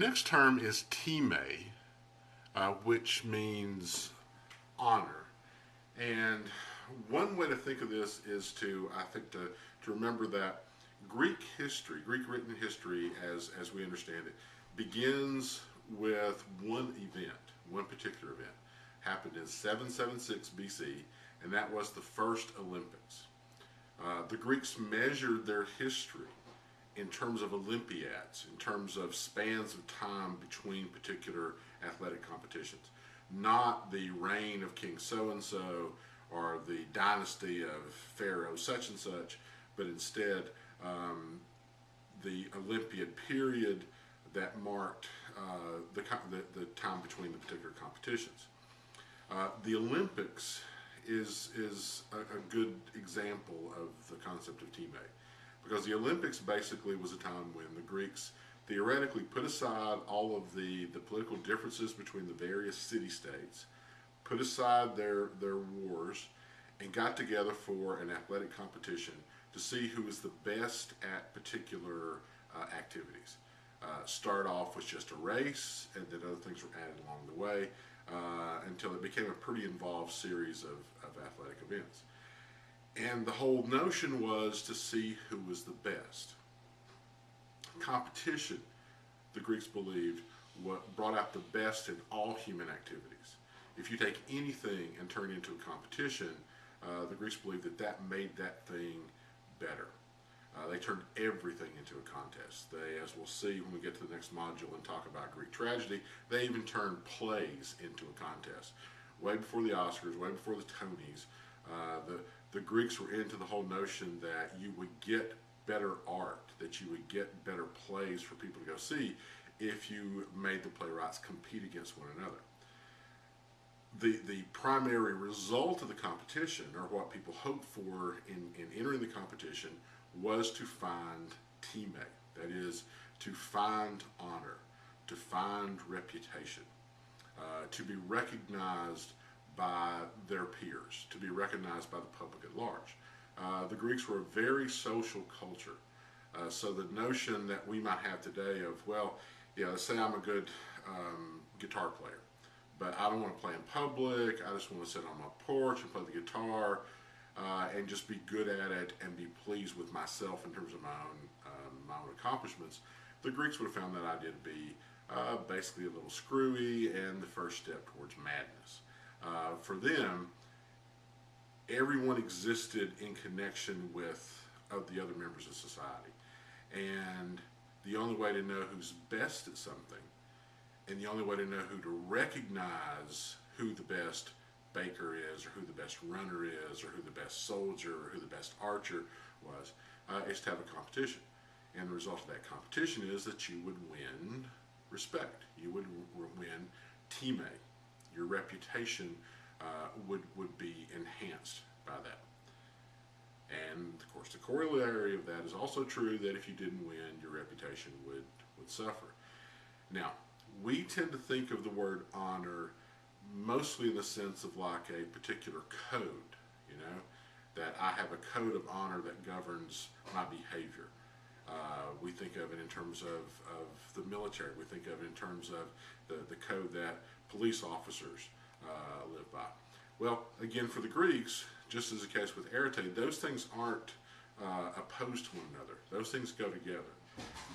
next term is time, which means honor. And one way to think of this is to remember that Greek history, Greek written history, as we understand it, begins with one event, one particular event, happened in 776 BC, and that was the first Olympics. The Greeks measured their history in terms of Olympiads, in terms of spans of time between particular athletic competitions, not the reign of King so and so or the dynasty of Pharaoh such and such, but instead the Olympiad period that marked the time between the particular competitions. The Olympics is a good example of the concept of time, because the Olympics basically was a time when the Greeks theoretically put aside all of the political differences between the various city-states, put aside their wars, and got together for an athletic competition to see who was the best at particular activities. Start off with just a race, and then other things were added along the way until it became a pretty involved series of athletic events. And the whole notion was to see who was the best. Competition, the Greeks believed, what brought out the best in all human activities. If you take anything and turn it into a competition, the Greeks believed that made that thing better. They turned everything into a contest. They, as we'll see when we get to the next module and talk about Greek tragedy, they even turned plays into a contest. Way before the Oscars, way before the Tonys, the Greeks were into the whole notion that you would get better art, that you would get better plays for people to go see if you made the playwrights compete against one another. The primary result of the competition, or what people hoped for in entering the competition, was to find time, that is, to find honor, to find reputation, to be recognized by their peers, to be recognized by the public at large. The Greeks were a very social culture, so the notion that we might have today of, well, yeah, let's say I'm a good guitar player, but I don't want to play in public, I just want to sit on my porch and play the guitar, and just be good at it and be pleased with myself in terms of my own accomplishments. The Greeks would have found that idea to be basically a little screwy and the first step towards madness. For them, everyone existed in connection with the other members of society, and the only way to know who's best at something, and the only way to know who to recognize who the best baker is, or who the best runner is, or who the best soldier, or who the best archer was, is to have a competition. And the result of that competition is that you would win respect. You would win time. Your reputation would be enhanced by that. And of course, the corollary of that is also true, that if you didn't win, your reputation would suffer. Now, we tend to think of the word honor mostly in the sense of like a particular code, you know, that I have a code of honor that governs my behavior. We think of it in terms of the military. We think of it in terms of the code that police officers live by. Well, again, for the Greeks, just as the case with arete, those things aren't opposed to one another. Those things go together.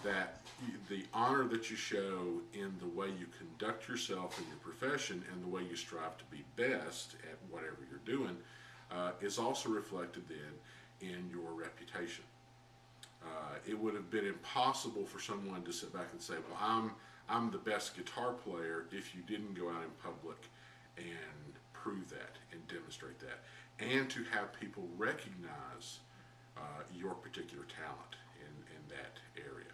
That the honor that you show in the way you conduct yourself in your profession and the way you strive to be best at whatever you're doing is also reflected then in your reputation. It would have been impossible for someone to sit back and say, well, I'm the best guitar player, if you didn't go out in public and prove that and demonstrate that, and to have people recognize your particular talent in that area.